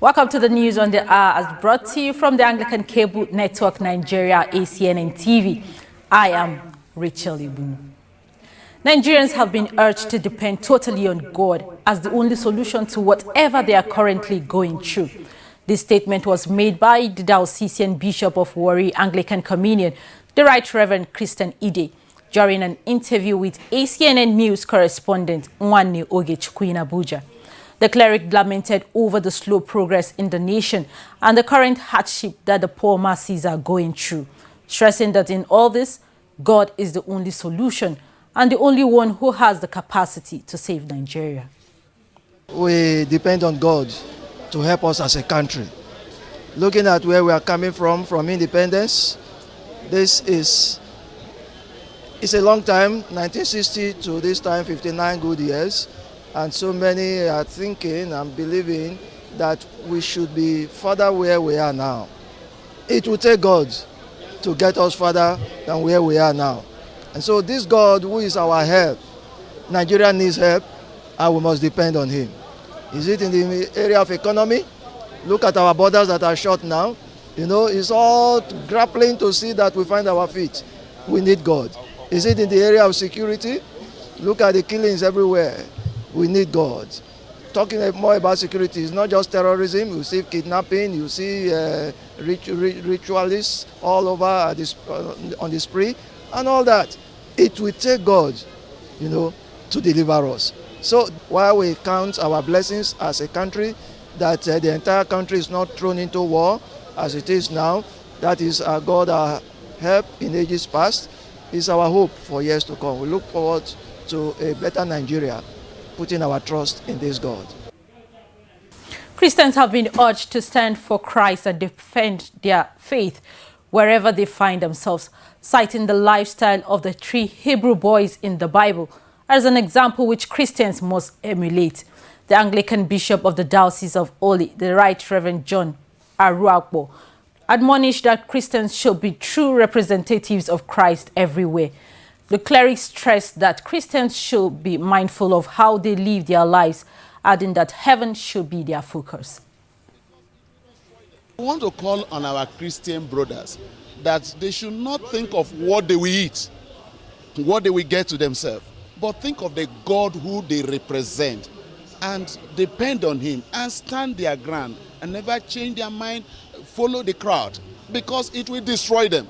Welcome to the news on the hour, as brought to you from the Anglican Cable Network Nigeria, ACNNTV. I am Rachel Ibunu. Nigerians have been urged to depend totally on God as the only solution to whatever they are currently going through. This statement was made by the Diocesan Bishop of Warri Anglican Communion, the Right Reverend Christian Ide, during an interview with ACNN News correspondent Nwanne Ogechukwu in Abuja. The cleric lamented over the slow progress in the nation and the current hardship that the poor masses are going through, stressing that in all this, God is the only solution and the only one who has the capacity to save Nigeria. We depend on God to help us as a country. Looking at where we are coming from independence, it's a long time, 1960 to this time, 59 good years. And so many are thinking and believing that we should be further where we are now. It will take God to get us further than where we are now. And so this God who is our help, Nigeria needs help, and we must depend on him. Is it in the area of economy? Look at our borders that are shut now. You know, it's all grappling to see that we find our feet. We need God. Is it in the area of security? Look at the killings everywhere. We need God. Talking more about security is not just terrorism. You see kidnapping, you see ritualists all over on the spree and all that. It will take God, you know, to deliver us. So while we count our blessings as a country, that the entire country is not thrown into war as it is now, that is God our help in ages past, is our hope for years to come. We look forward to a better Nigeria, putting our trust in this God. Christians have been urged to stand for Christ and defend their faith wherever they find themselves, citing the lifestyle of the 3 Hebrew boys in the Bible as an example which Christians must emulate. The Anglican Bishop of the Diocese of Oli, the Right Reverend John Aruakpo, admonished that Christians should be true representatives of Christ everywhere. The cleric stressed that Christians should be mindful of how they live their lives, adding that heaven should be their focus. We want to call on our Christian brothers that they should not think of what they will eat, what they will get to themselves, but think of the God who they represent and depend on him and stand their ground and never change their mind, follow the crowd, because it will destroy them.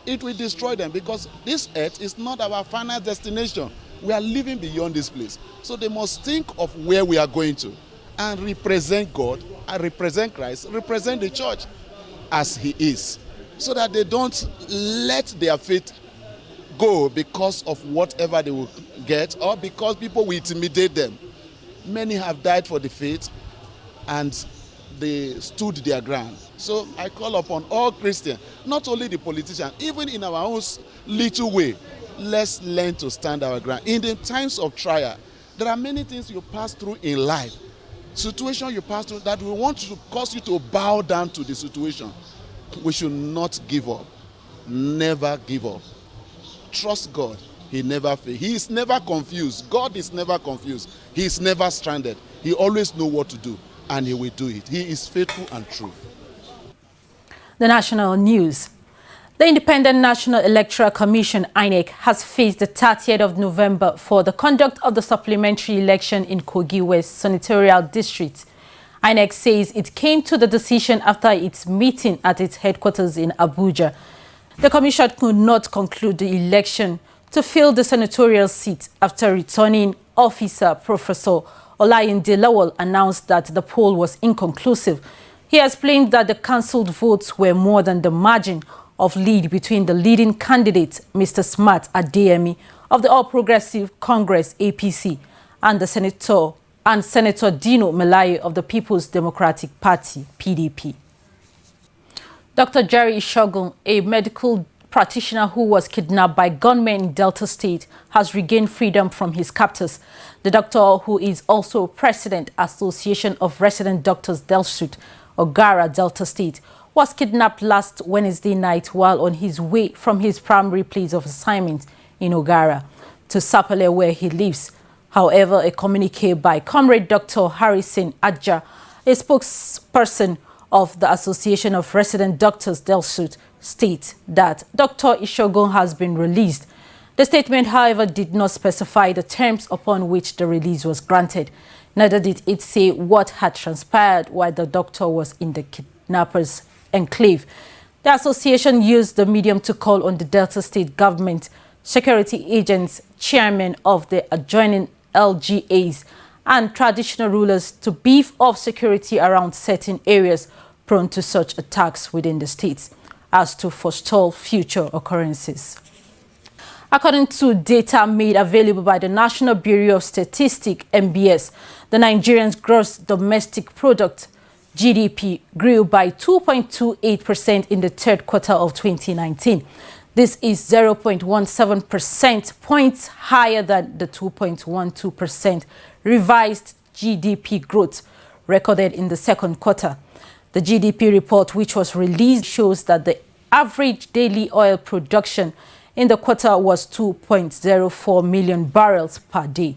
It will destroy them, because this earth is not our final destination. We are living beyond this place. So they must think of where we are going to and represent God, and represent Christ, represent the church as he is, so that they don't let their faith go because of whatever they will get or because people will intimidate them. Many have died for the faith and they stood their ground. So I call upon all Christians, not only the politicians, even in our own little way, let's learn to stand our ground. In the times of trial, there are many things you pass through in life, situations you pass through that will want to cause you to bow down to the situation. We should not give up. Never give up. Trust God. He never fails. He is never confused. God is never confused. He is never stranded. He always knows what to do, and he will do it. He is faithful and true. The national news. The Independent National Electoral Commission, INEC, has faced the 30th of November for the conduct of the supplementary election in Kogi West Senatorial District. INEC says it came to the decision after its meeting at its headquarters in Abuja. The commission could not conclude the election to fill the senatorial seat after returning officer Professor Olayinde Lawal announced that the poll was inconclusive. He explained that the cancelled votes were more than the margin of lead between the leading candidate, Mr. Smart Adeyemi of the All Progressive Congress (APC) and the Senator Dino Melaye of the People's Democratic Party (PDP). Dr. Jerry Ishogun, a medical practitioner who was kidnapped by gunmen in Delta State, has regained freedom from his captors. The doctor, who is also President Association of Resident Doctors Delsuit, Ogara, Delta State, was kidnapped last Wednesday night while on his way from his primary place of assignment in Ogara to Sapele, where he lives. However, a communique by Comrade Dr. Harrison Adja A spokesperson of the Association of Resident Doctors, DELSUT, states that Dr. Ishogun has been released. The statement, however, did not specify the terms upon which the release was granted. Neither did it say what had transpired while the doctor was in the kidnappers' enclave. The association used the medium to call on the Delta State government, security agents, chairmen of the adjoining LGAs, and traditional rulers to beef up security around certain areas prone to such attacks within the states, as to forestall future occurrences. According to data made available by the National Bureau of Statistics (NBS), the Nigerian's gross domestic product (GDP) grew by 2.28% in the third quarter of 2019. This is 0.17 percentage points higher than the 2.12% revised GDP growth recorded in the second quarter. The GDP report, which was released, shows that the average daily oil production in the quarter was 2.04 million barrels per day.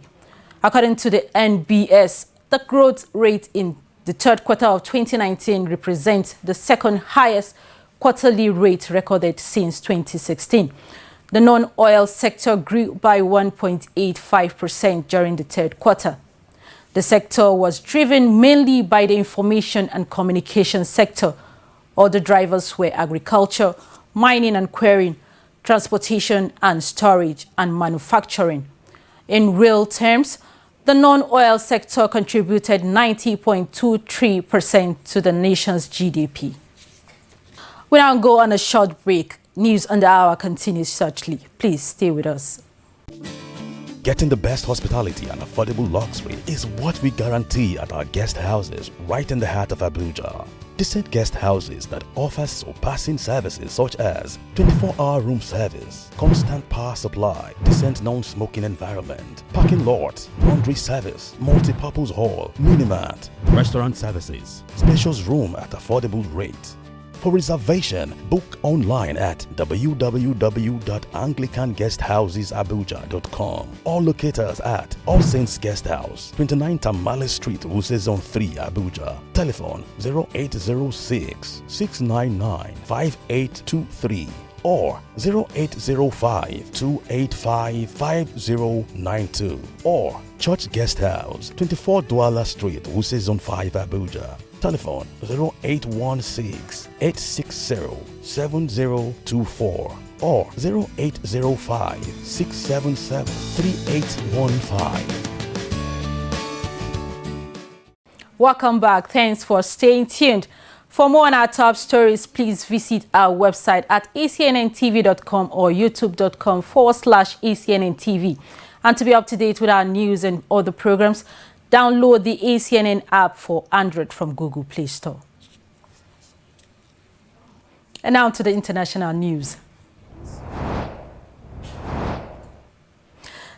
According to the NBS, the growth rate in the third quarter of 2019 represents the second highest quarterly rate recorded since 2016. The non-oil sector grew by 1.85% during the third quarter. The sector was driven mainly by the information and communication sector. Other drivers were agriculture, mining and quarrying, transportation and storage, and manufacturing. In real terms, the non-oil sector contributed 90.23% to the nation's GDP. We now go on a short break. News on the hour continues shortly. Please stay with us. Getting the best hospitality and affordable luxury is what we guarantee at our guest houses right in the heart of Abuja. Decent guest houses that offers surpassing services such as 24-hour room service, constant power supply, decent non-smoking environment, parking lot, laundry service, multi-purpose hall, mini-mart, restaurant services, spacious room at affordable rate. For reservation, book online at www.anglicanguesthousesabuja.com or locate us at All Saints Guest House, 29 Tamale Street, Wuse Zone 3, Abuja. Telephone 0806-699-5823 or 0805-285-5092 or Church Guest House, 24 Douala Street, Wuse Zone 5, Abuja. Telephone 0816-860-7024 or 0805-677-3815. Welcome back. Thanks for staying tuned. For more on our top stories, please visit our website at acnntv.com or youtube.com/ACNNTV. And to be up to date with our news and other programs, download the ACNN app for Android from Google Play Store. And now to the international news.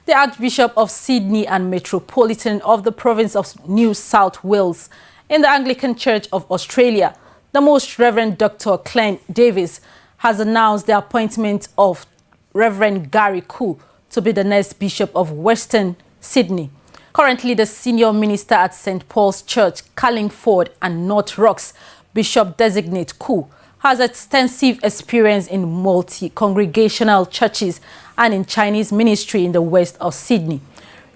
The Archbishop of Sydney and Metropolitan of the province of New South Wales in the Anglican Church of Australia, the Most Reverend Dr. Acnn Davis, has announced the appointment of Reverend Gary Koo to be the next Bishop of Western Sydney. Currently, the senior minister at St. Paul's Church, Carlingford and North Rocks, Bishop-designate Koo, has extensive experience in multi-congregational churches and in Chinese ministry in the west of Sydney.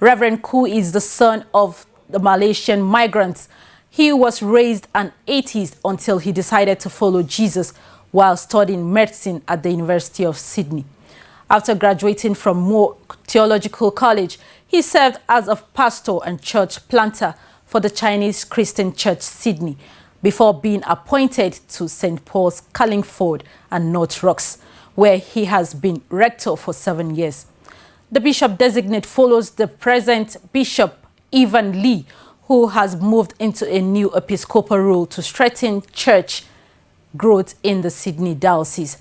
Reverend Koo is the son of the Malaysian migrants. He was raised an atheist until he decided to follow Jesus while studying medicine at the University of Sydney. After graduating from Moore Theological College, he served as a pastor and church planter for the Chinese Christian Church Sydney before being appointed to St. Paul's, Carlingford and North Rocks, where he has been rector for 7 years. The bishop-designate follows the present Bishop Evan Lee, who has moved into a new episcopal role to strengthen church growth in the Sydney diocese.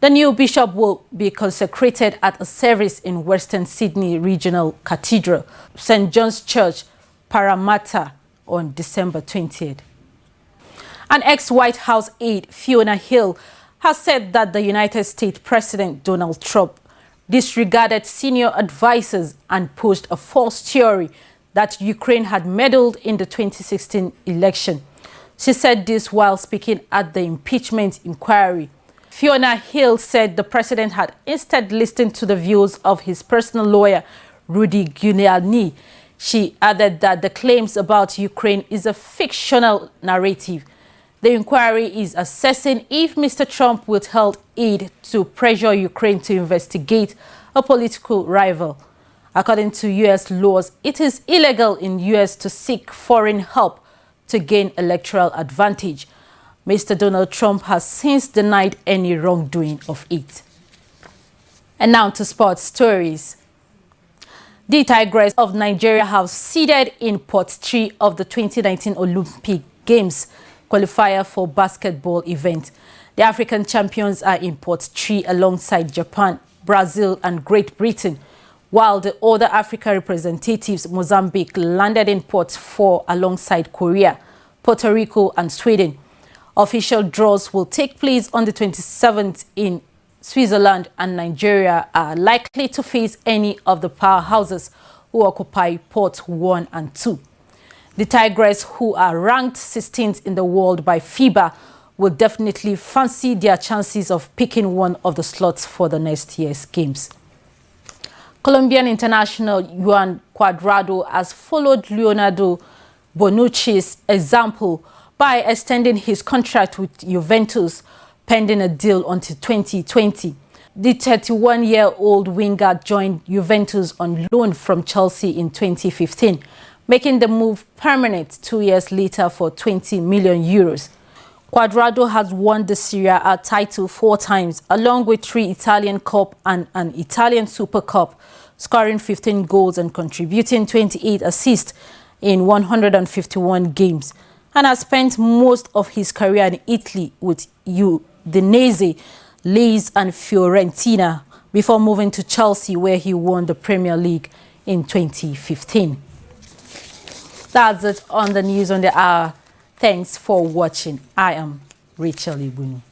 The new bishop will be consecrated at a service in Western Sydney Regional Cathedral, St. John's Church, Parramatta, on December 20th. An ex-White House aide, Fiona Hill, has said that the United States President Donald Trump disregarded senior advisors and posed a false theory that Ukraine had meddled in the 2016 election. She said this while speaking at the impeachment inquiry. Fiona Hill said the president had instead listened to the views of his personal lawyer, Rudy Giuliani. She added that the claims about Ukraine is a fictional narrative. The inquiry is assessing if Mr. Trump withheld aid to pressure Ukraine to investigate a political rival. According to U.S. laws, it is illegal in U.S. to seek foreign help to gain electoral advantage. Mr. Donald Trump has since denied any wrongdoing of it. And now to sports stories. The Tigers of Nigeria have seeded in pot 3 of the 2019 Olympic Games qualifier for basketball event. The African champions are in pot 3 alongside Japan, Brazil and Great Britain, while the other African representatives, Mozambique, landed in pot 4 alongside Korea, Puerto Rico and Sweden. Official draws will take place on the 27th in Switzerland, and Nigeria are likely to face any of the powerhouses who occupy pot 1 and 2. The Tigers, who are ranked 16th in the world by FIBA, will definitely fancy their chances of picking one of the slots for the next year's games. Colombian international Juan Cuadrado has followed Leonardo Bonucci's example by extending his contract with Juventus, pending a deal until 2020. The 31-year-old winger joined Juventus on loan from Chelsea in 2015, making the move permanent 2 years later for 20 million euros. Cuadrado has won the Serie A title 4 times, along with 3 Italian Cup and an Italian Super Cup, scoring 15 goals and contributing 28 assists in 151 games, and has spent most of his career in Italy with Udinese, Lecce and Fiorentina before moving to Chelsea, where he won the Premier League in 2015. That's it on the news on the hour. Thanks for watching. I am Rachel Ibunu.